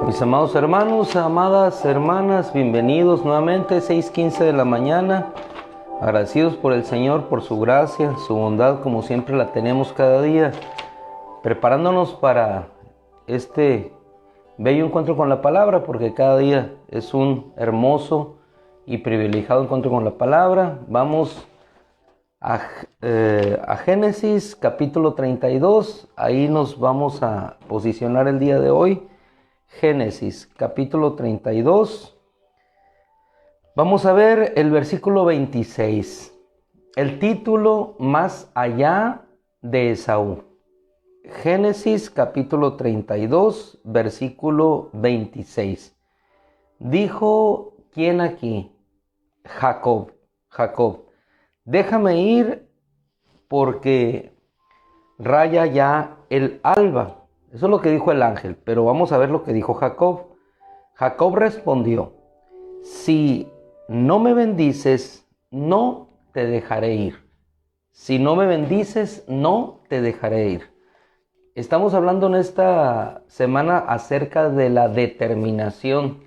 Mis amados hermanos, amadas hermanas, bienvenidos nuevamente, 6:15 de la mañana. Agradecidos por el Señor, por su gracia, su bondad, como siempre la tenemos cada día. Preparándonos para este bello encuentro con la palabra, porque cada día es un hermoso y privilegiado encuentro con la palabra. Vamos a Génesis capítulo 32, ahí nos vamos a posicionar el día de hoy. Génesis capítulo 32, vamos a ver el versículo 26, el título Más allá de Esaú. Génesis capítulo 32, versículo 26. Dijo, ¿quién aquí? Jacob, déjame ir porque raya ya el alba. Eso es lo que dijo el ángel, pero vamos a ver lo que dijo Jacob. Jacob respondió, si no me bendices, no te dejaré ir. Si no me bendices, no te dejaré ir. Estamos hablando en esta semana acerca de la determinación,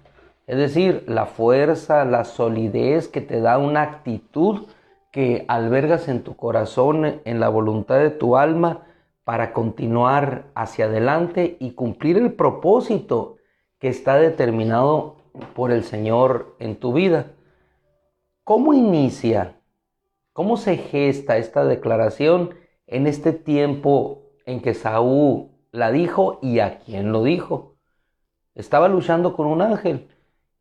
es decir, la fuerza, la solidez que te da una actitud que albergas en tu corazón, en la voluntad de tu alma, para continuar hacia adelante y cumplir el propósito que está determinado por el Señor en tu vida. ¿Cómo inicia? ¿Cómo se gesta esta declaración en este tiempo en que Saúl la dijo y a quién lo dijo? Estaba luchando con un ángel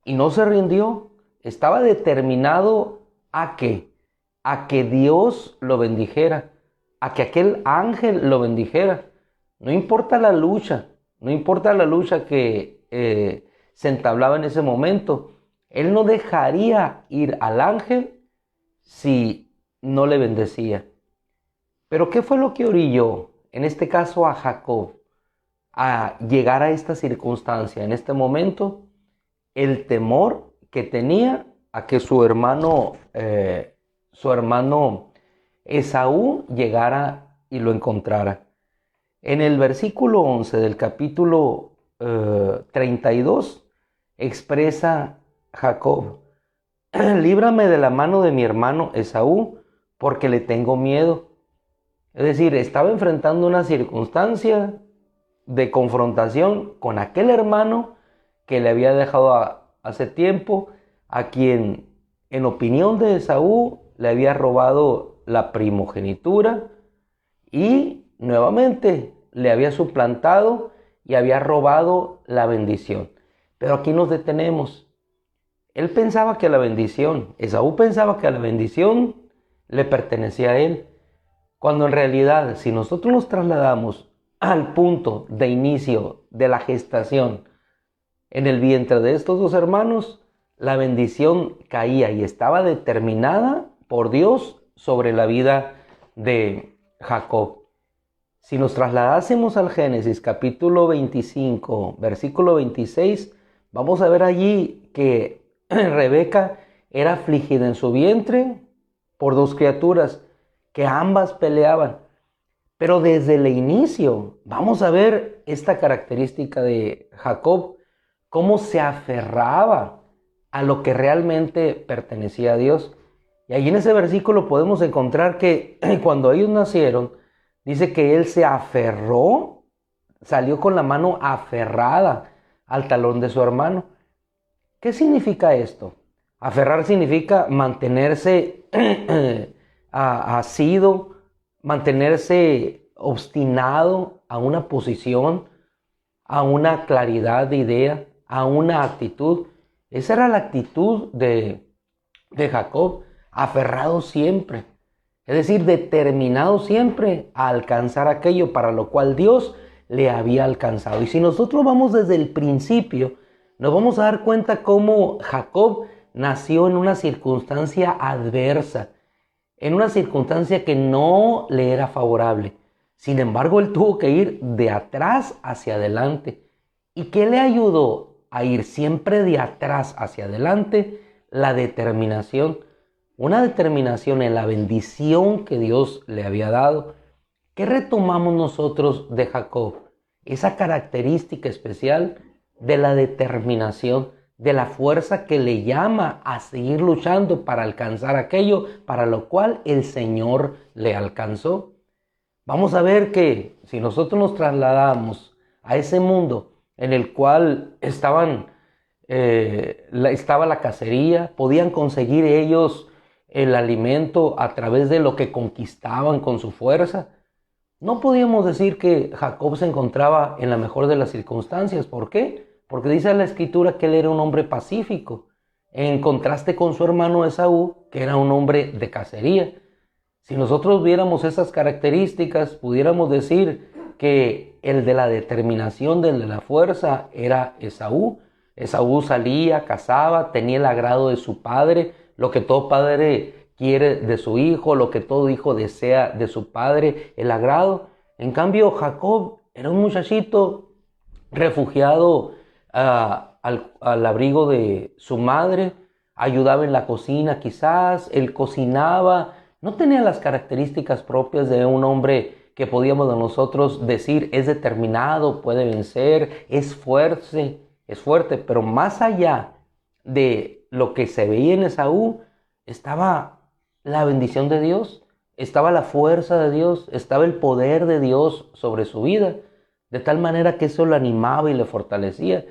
y no se rindió. Estaba determinado ¿a qué? A que Dios lo bendijera, a que aquel ángel lo bendijera. No importa la lucha, que se entablaba en ese momento. Él no dejaría ir al ángel si no le bendecía. Pero ¿qué fue lo que orilló, en este caso a Jacob, a llegar a esta circunstancia, en este momento? El temor que tenía a que su hermano Esaú llegara y lo encontrara. En el versículo 11 del capítulo 32 expresa Jacob, líbrame de la mano de mi hermano Esaú, porque le tengo miedo. Es decir, estaba enfrentando una circunstancia de confrontación con aquel hermano que le había dejado hace tiempo, a quien, en opinión de Esaú, le había robado la primogenitura y nuevamente le había suplantado y había robado la bendición. Pero aquí nos detenemos. Él pensaba que la bendición, Esaú pensaba que la bendición le pertenecía a él, cuando en realidad, si nosotros nos trasladamos al punto de inicio de la gestación en el vientre de estos dos hermanos, la bendición caía y estaba determinada por Dios sobre la vida de Jacob. Si nos trasladásemos al Génesis capítulo 25, versículo 26, vamos a ver allí que Rebeca era afligida en su vientre por dos criaturas que ambas peleaban. Pero desde el inicio vamos a ver esta característica de Jacob, cómo se aferraba a lo que realmente pertenecía a Dios. Y ahí en ese versículo podemos encontrar que cuando ellos nacieron, dice que él se aferró, salió con la mano aferrada al talón de su hermano. ¿Qué significa esto? Aferrar significa mantenerse asido, mantenerse obstinado a una posición, a una claridad de idea, a una actitud. Esa era la actitud de Jacob, aferrado siempre. Es decir, determinado siempre a alcanzar aquello para lo cual Dios le había alcanzado. Y si nosotros vamos desde el principio, nos vamos a dar cuenta cómo Jacob nació en una circunstancia adversa, en una circunstancia que no le era favorable. Sin embargo, él tuvo que ir de atrás hacia adelante. ¿Y qué le ayudó a ir siempre de atrás hacia adelante? La determinación. Una determinación en la bendición que Dios le había dado. ¿Qué retomamos nosotros de Jacob? Esa característica especial de la determinación, de la fuerza que le llama a seguir luchando para alcanzar aquello para lo cual el Señor le alcanzó. Vamos a ver que si nosotros nos trasladamos a ese mundo en el cual estaba la cacería, podían conseguir ellos el alimento a través de lo que conquistaban con su fuerza. No podíamos decir que Jacob se encontraba en la mejor de las circunstancias. ¿Por qué? Porque dice la Escritura que él era un hombre pacífico, en contraste con su hermano Esaú, que era un hombre de cacería. Si nosotros viéramos esas características, pudiéramos decir que el de la determinación, el de la fuerza, era Esaú. Esaú salía, cazaba, tenía el agrado de su padre, lo que todo padre quiere de su hijo, lo que todo hijo desea de su padre, el agrado. En cambio, Jacob era un muchachito refugiado al abrigo de su madre, ayudaba en la cocina quizás, él cocinaba, no tenía las características propias de un hombre que podíamos nosotros decir es determinado, puede vencer, es fuerte, pero más allá de lo que se veía en Esaú, estaba la bendición de Dios, estaba la fuerza de Dios, estaba el poder de Dios sobre su vida, de tal manera que eso lo animaba y le fortalecía.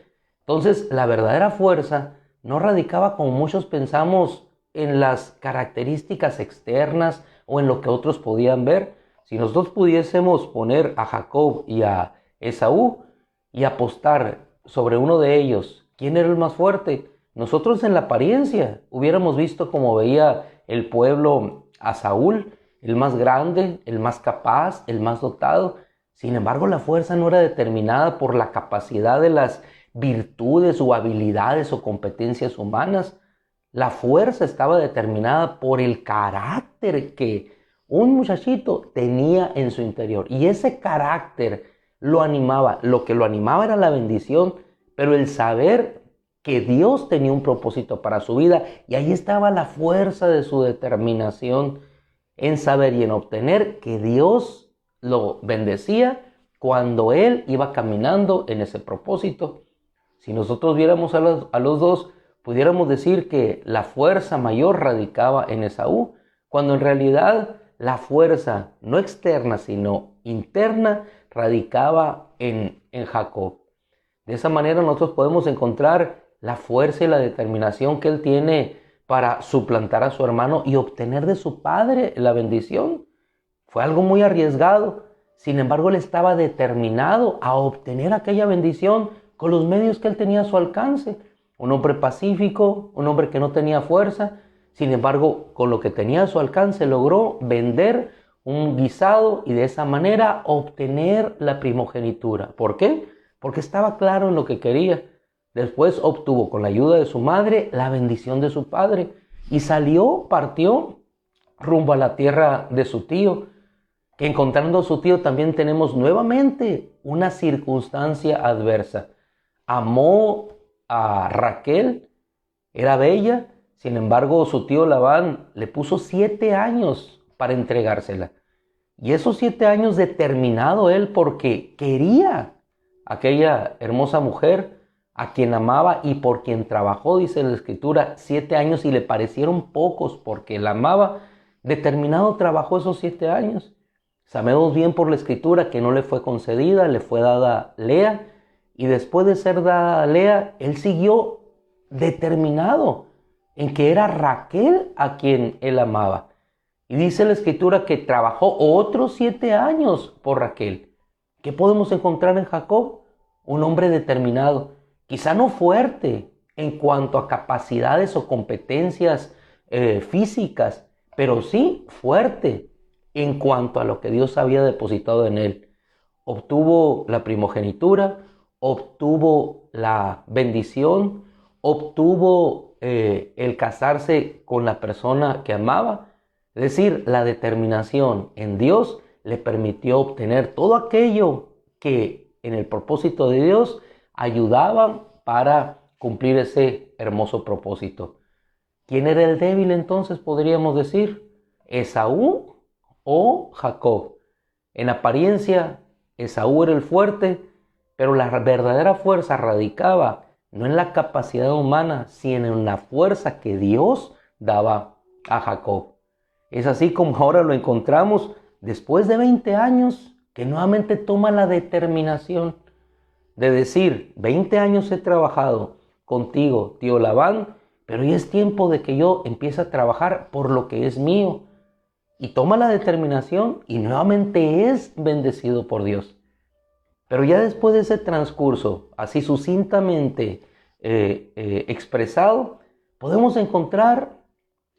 Entonces, la verdadera fuerza no radicaba, como muchos pensamos, en las características externas o en lo que otros podían ver. Si nosotros pudiésemos poner a Jacob y a Esaú y apostar sobre uno de ellos, ¿quién era el más fuerte? Nosotros en la apariencia hubiéramos visto como veía el pueblo a Saúl, el más grande, el más capaz, el más dotado. Sin embargo, la fuerza no era determinada por la capacidad de las virtudes o habilidades o competencias humanas. La fuerza estaba determinada por el carácter que un muchachito tenía en su interior. Y ese carácter lo animaba. Lo que lo animaba era la bendición, pero el saber que Dios tenía un propósito para su vida. Y ahí estaba la fuerza de su determinación en saber y en obtener que Dios lo bendecía cuando él iba caminando en ese propósito. Si nosotros viéramos a los dos, pudiéramos decir que la fuerza mayor radicaba en Esaú, cuando en realidad la fuerza no externa, sino interna, radicaba en Jacob. De esa manera nosotros podemos encontrar la fuerza y la determinación que él tiene para suplantar a su hermano y obtener de su padre la bendición. Fue algo muy arriesgado. Sin embargo, él estaba determinado a obtener aquella bendición con los medios que él tenía a su alcance. Un hombre pacífico, un hombre que no tenía fuerza. Sin embargo, con lo que tenía a su alcance logró vender un guisado y de esa manera obtener la primogenitura. ¿Por qué? Porque estaba claro en lo que quería. Después obtuvo con la ayuda de su madre la bendición de su padre y partió rumbo a la tierra de su tío, que encontrando a su tío también tenemos nuevamente una circunstancia adversa. Amó a Raquel, era bella, sin embargo su tío Labán le puso 7 años para entregársela. Y esos 7 años determinado él porque quería aquella hermosa mujer a quien amaba y por quien trabajó, dice la Escritura, 7 años y le parecieron pocos porque la amaba. Determinado trabajó esos 7 años. Sabemos bien por la Escritura que no le fue concedida, le fue dada Lea, y después de ser dada Lea, él siguió determinado en que era Raquel a quien él amaba. Y dice la Escritura que trabajó otros 7 años por Raquel. ¿Qué podemos encontrar en Jacob? Un hombre determinado, quizá no fuerte, en cuanto a capacidades o competencias físicas, pero sí fuerte en cuanto a lo que Dios había depositado en él. Obtuvo la primogenitura, obtuvo la bendición, obtuvo el casarse con la persona que amaba. Es decir, la determinación en Dios le permitió obtener todo aquello que en el propósito de Dios ayudaba para cumplir ese hermoso propósito. ¿Quién era el débil entonces, podríamos decir? ¿Esaú o Jacob? En apariencia, Esaú era el fuerte, pero la verdadera fuerza radicaba no en la capacidad humana, sino en la fuerza que Dios daba a Jacob. Es así como ahora lo encontramos después de 20 años, que nuevamente toma la determinación de decir, 20 años he trabajado contigo, tío Labán, pero ya es tiempo de que yo empiece a trabajar por lo que es mío. Y toma la determinación y nuevamente es bendecido por Dios. Pero ya después de ese transcurso, así sucintamente expresado, podemos encontrar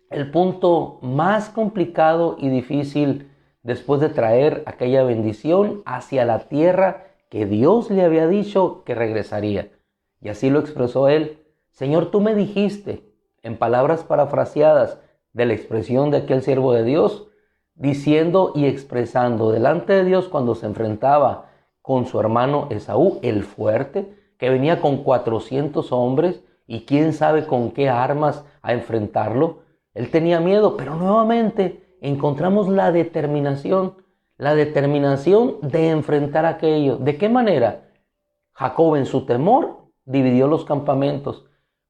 el punto más complicado y difícil después de traer aquella bendición hacia la tierra que Dios le había dicho que regresaría. Y así lo expresó él. Señor, tú me dijiste, en palabras parafraseadas de la expresión de aquel siervo de Dios, diciendo y expresando delante de Dios cuando se enfrentaba con su hermano Esaú, el fuerte, que venía con 400 hombres y quién sabe con qué armas a enfrentarlo. Él tenía miedo, pero nuevamente encontramos la determinación de enfrentar aquello. ¿De qué manera? Jacob en su temor dividió los campamentos,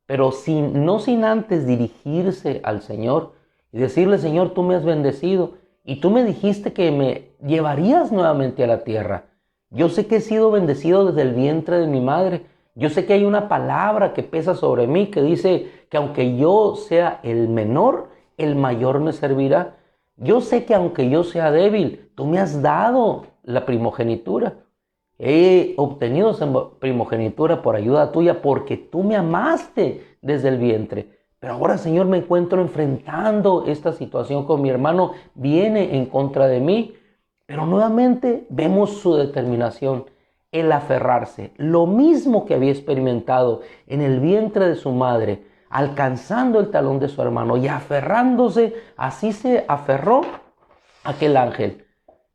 pero no sin antes dirigirse al Señor y decirle, Señor, tú me has bendecido y tú me dijiste que me llevarías nuevamente a la tierra. Yo sé que he sido bendecido desde el vientre de mi madre. Yo sé que hay una palabra que pesa sobre mí que dice que aunque yo sea el menor, el mayor me servirá. Yo sé que aunque yo sea débil, tú me has dado la primogenitura. He obtenido esa primogenitura por ayuda tuya porque tú me amaste desde el vientre. Pero ahora, Señor, me encuentro enfrentando esta situación con mi hermano. Viene en contra de mí. Pero nuevamente vemos su determinación, el aferrarse. Lo mismo que había experimentado en el vientre de su madre, alcanzando el talón de su hermano y aferrándose, así se aferró aquel ángel.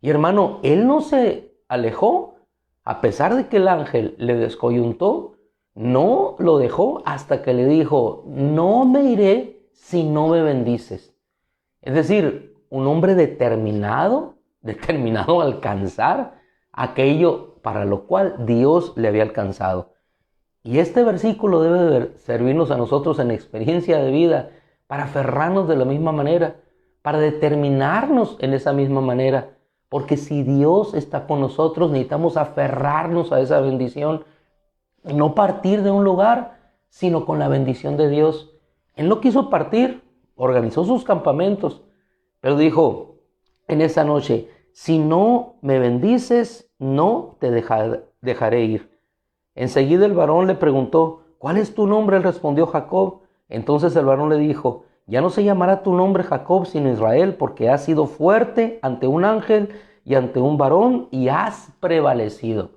Y hermano, él no se alejó, a pesar de que el ángel le descoyuntó, no lo dejó hasta que le dijo, no me iré si no me bendices. Es decir, un hombre determinado a alcanzar aquello para lo cual Dios le había alcanzado. Y este versículo debe servirnos a nosotros en experiencia de vida para aferrarnos de la misma manera, para determinarnos en esa misma manera. Porque si Dios está con nosotros, necesitamos aferrarnos a esa bendición, no partir de un lugar, sino con la bendición de Dios. Él no quiso partir, organizó sus campamentos, pero dijo en esa noche, si no me bendices, no te dejaré ir. Enseguida el varón le preguntó, ¿cuál es tu nombre? Él respondió, Jacob. Entonces el varón le dijo, ya no se llamará tu nombre Jacob, sino Israel, porque has sido fuerte ante un ángel y ante un varón y has prevalecido.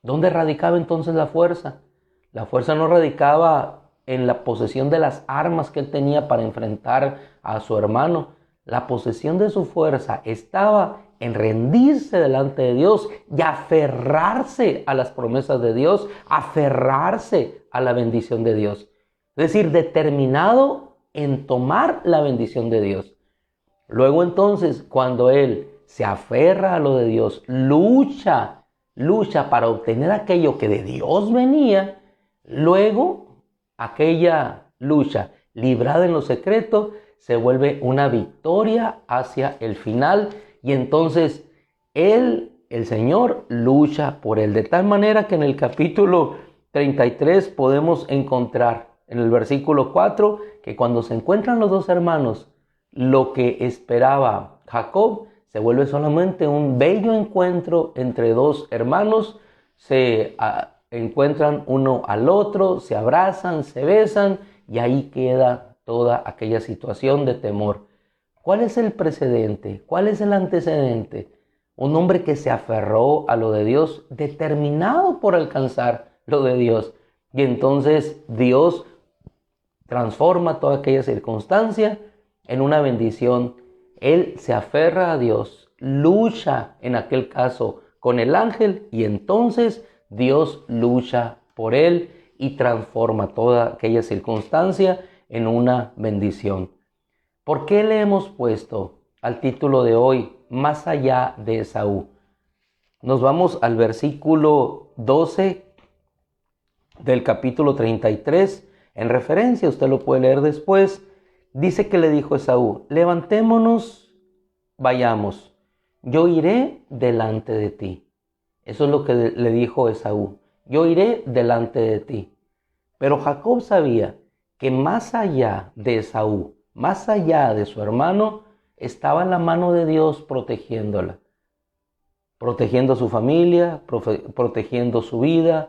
¿Dónde radicaba entonces la fuerza? La fuerza no radicaba en la posesión de las armas que él tenía para enfrentar a su hermano. La posesión de su fuerza estaba en rendirse delante de Dios y aferrarse a las promesas de Dios, aferrarse a la bendición de Dios. Es decir, determinado en tomar la bendición de Dios. Luego entonces, cuando él se aferra a lo de Dios, lucha para obtener aquello que de Dios venía, luego aquella lucha librada en lo secreto se vuelve una victoria hacia el final y entonces el Señor lucha por él. De tal manera que en el capítulo 33 podemos encontrar en el versículo 4 que cuando se encuentran los dos hermanos, lo que esperaba Jacob se vuelve solamente un bello encuentro entre dos hermanos. Se encuentran uno al otro, se abrazan, se besan y ahí queda toda aquella situación de temor. ¿Cuál es el precedente? ¿Cuál es el antecedente? Un hombre que se aferró a lo de Dios, determinado por alcanzar lo de Dios. Y entonces Dios transforma toda aquella circunstancia en una bendición. Él se aferra a Dios, lucha en aquel caso con el ángel y entonces Dios lucha por él y transforma toda aquella circunstancia en una bendición. ¿Por qué le hemos puesto al título de hoy, Más allá de Esaú? Nos vamos al versículo 12 del capítulo 33. En referencia, usted lo puede leer después. Dice que le dijo Esaú: levantémonos, vayamos, yo iré delante de ti. Eso es lo que le dijo Esaú: yo iré delante de ti. Pero Jacob sabía que más allá de Esaú, más allá de su hermano, estaba la mano de Dios protegiéndola, protegiendo a su familia, protegiendo su vida,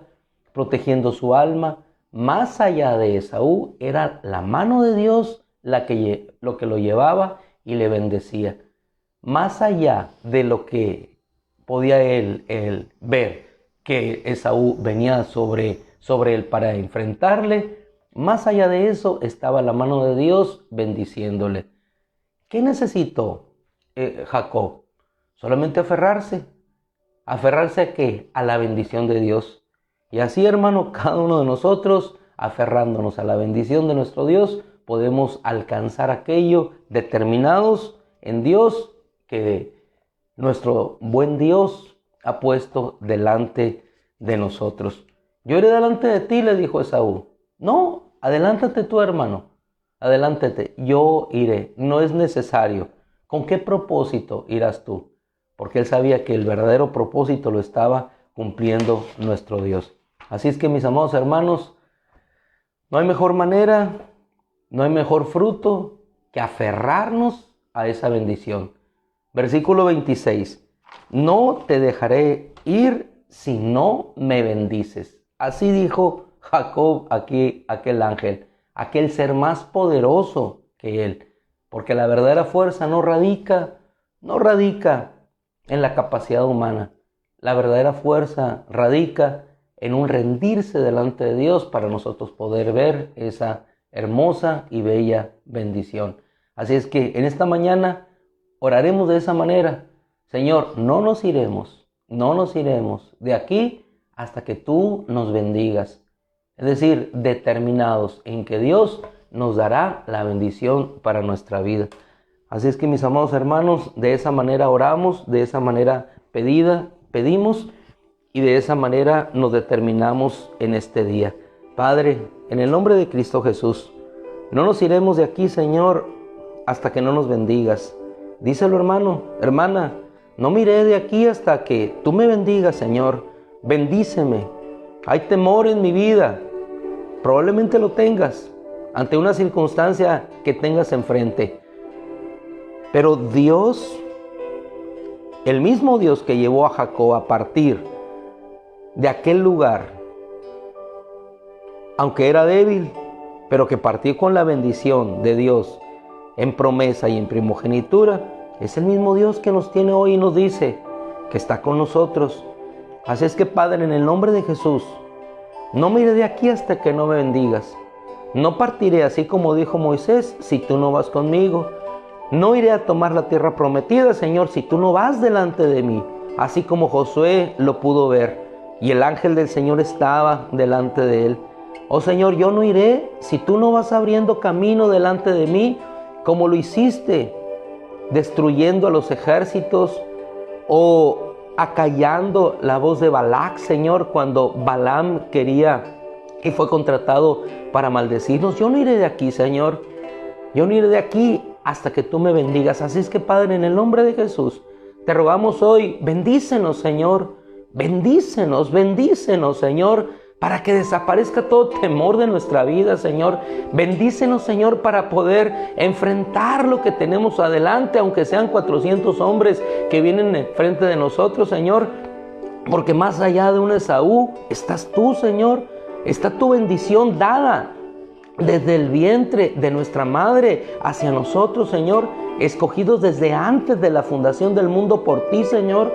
protegiendo su alma. Más allá de Esaú era la mano de Dios lo que lo llevaba y le bendecía. Más allá de lo que podía él ver que Esaú venía sobre él para enfrentarle, más allá de eso estaba la mano de Dios bendiciéndole. ¿Qué necesitó Jacob? Solamente aferrarse. ¿Aferrarse a qué? A la bendición de Dios. Y así, hermano, cada uno de nosotros, aferrándonos a la bendición de nuestro Dios, podemos alcanzar aquello determinados en Dios que nuestro buen Dios ha puesto delante de nosotros. Yo iré delante de ti, le dijo Esaú. No, adelántate tú, hermano, adelántate, yo iré, no es necesario. ¿Con qué propósito irás tú? Porque él sabía que el verdadero propósito lo estaba cumpliendo nuestro Dios. Así es que, mis amados hermanos, no hay mejor manera, no hay mejor fruto que aferrarnos a esa bendición. Versículo 26. No te dejaré ir si no me bendices. Así dijo Jacob aquí, aquel ángel, aquel ser más poderoso que él. Porque la verdadera fuerza no radica en la capacidad humana. La verdadera fuerza radica en un rendirse delante de Dios para nosotros poder ver esa hermosa y bella bendición. Así es que en esta mañana oraremos de esa manera. Señor, no nos iremos de aquí hasta que tú nos bendigas. Es decir, determinados en que Dios nos dará la bendición para nuestra vida. Así es que, mis amados hermanos, de esa manera oramos, de esa manera pedimos y de esa manera nos determinamos en este día. Padre, en el nombre de Cristo Jesús, no nos iremos de aquí, Señor, hasta que no nos bendigas. Díselo, hermano, hermana, no me iré de aquí hasta que tú me bendigas, Señor. Bendíceme. Hay temor en mi vida. Probablemente lo tengas ante una circunstancia que tengas enfrente. Pero Dios, el mismo Dios que llevó a Jacob a partir de aquel lugar, aunque era débil, pero que partió con la bendición de Dios en promesa y en primogenitura, es el mismo Dios que nos tiene hoy y nos dice que está con nosotros. Así es que, Padre, en el nombre de Jesús, no me iré de aquí hasta que no me bendigas. No partiré así como dijo Moisés si tú no vas conmigo. No iré a tomar la tierra prometida, Señor, si tú no vas delante de mí. Así como Josué lo pudo ver y el ángel del Señor estaba delante de él. Oh Señor, yo no iré si tú no vas abriendo camino delante de mí, como lo hiciste, destruyendo a los ejércitos o acallando la voz de Balac, Señor, cuando Balaam quería y fue contratado para maldecirnos. Yo no iré de aquí, Señor. Yo no iré de aquí hasta que tú me bendigas. Así es que, Padre, en el nombre de Jesús, te rogamos hoy, bendícenos, Señor. Bendícenos, Señor, para que desaparezca todo temor de nuestra vida, Señor. Bendícenos, Señor, para poder enfrentar lo que tenemos adelante, aunque sean 400 hombres que vienen frente de nosotros, Señor. Porque más allá de un Esaú, estás tú, Señor. Está tu bendición dada desde el vientre de nuestra madre hacia nosotros, Señor. Escogidos desde antes de la fundación del mundo por ti, Señor.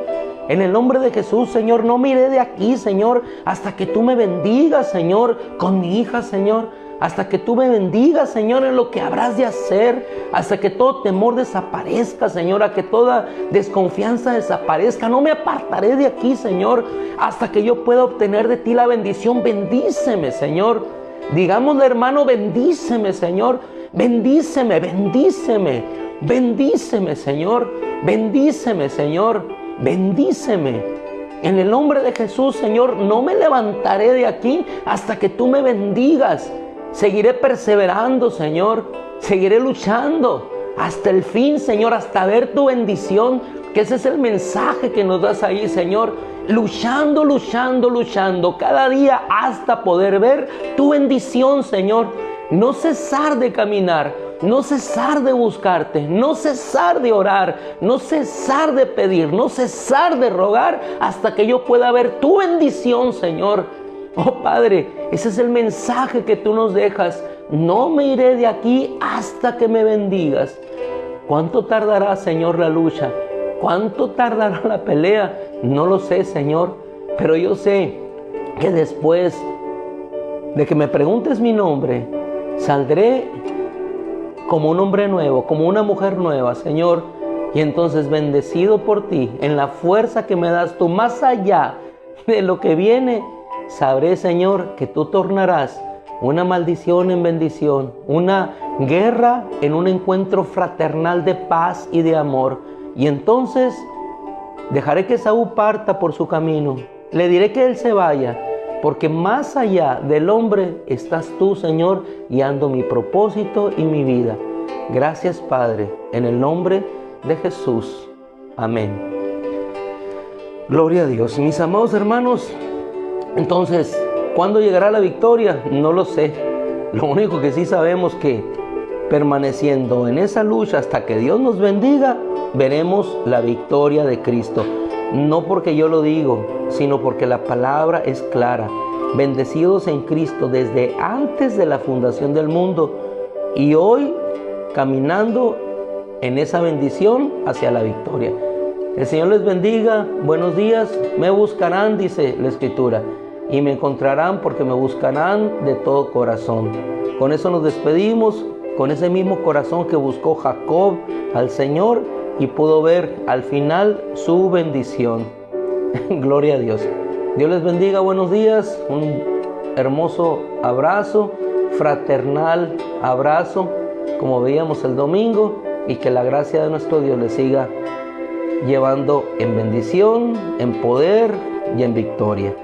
En el nombre de Jesús, Señor, no me iré de aquí, Señor, hasta que tú me bendigas, Señor, con mi hija, Señor. Hasta que tú me bendigas, Señor, en lo que habrás de hacer. Hasta que todo temor desaparezca, Señor. A que toda desconfianza desaparezca. No me apartaré de aquí, Señor, hasta que yo pueda obtener de ti la bendición. Bendíceme, Señor. Digámosle, hermano, bendíceme, Señor. Bendíceme, bendíceme. Bendíceme, Señor. Bendíceme, Señor. Bendíceme. En el nombre de Jesús, Señor, no me levantaré de aquí hasta que tú me bendigas. Seguiré perseverando, Señor. Seguiré luchando hasta el fin, Señor, hasta ver tu bendición. Que ese es el mensaje que nos das ahí, Señor. Luchando, luchando, luchando cada día hasta poder ver tu bendición, Señor. No cesar de caminar, no cesar de buscarte, no cesar de orar, no cesar de pedir, no cesar de rogar hasta que yo pueda ver tu bendición, Señor. Oh Padre, ese es el mensaje que tú nos dejas. No me iré de aquí hasta que me bendigas. ¿Cuánto tardará, Señor, la lucha? ¿Cuánto tardará la pelea? No lo sé, Señor, pero yo sé que después de que me preguntes mi nombre, saldré como un hombre nuevo, como una mujer nueva, Señor. Y entonces, bendecido por ti, en la fuerza que me das tú, más allá de lo que viene, sabré, Señor, que tú tornarás una maldición en bendición, una guerra en un encuentro fraternal de paz y de amor. Y entonces dejaré que Esaú parta por su camino. Le diré que él se vaya, porque más allá del hombre estás tú, Señor, guiando mi propósito y mi vida. Gracias, Padre, en el nombre de Jesús. Amén. Gloria a Dios. Mis amados hermanos, entonces, ¿cuándo llegará la victoria? No lo sé. Lo único que sí sabemos que permaneciendo en esa lucha hasta que Dios nos bendiga, veremos la victoria de Cristo. No porque yo lo digo, sino porque la palabra es clara. Bendecidos en Cristo desde antes de la fundación del mundo y hoy caminando en esa bendición hacia la victoria. El Señor les bendiga. Buenos días. Me buscarán, dice la Escritura, y me encontrarán porque me buscarán de todo corazón. Con eso nos despedimos, con ese mismo corazón que buscó Jacob al Señor y pudo ver al final su bendición. Gloria a Dios. Dios les bendiga. Buenos días. Un hermoso abrazo, fraternal abrazo, como veíamos el domingo, y que la gracia de nuestro Dios les siga llevando en bendición, en poder y en victoria.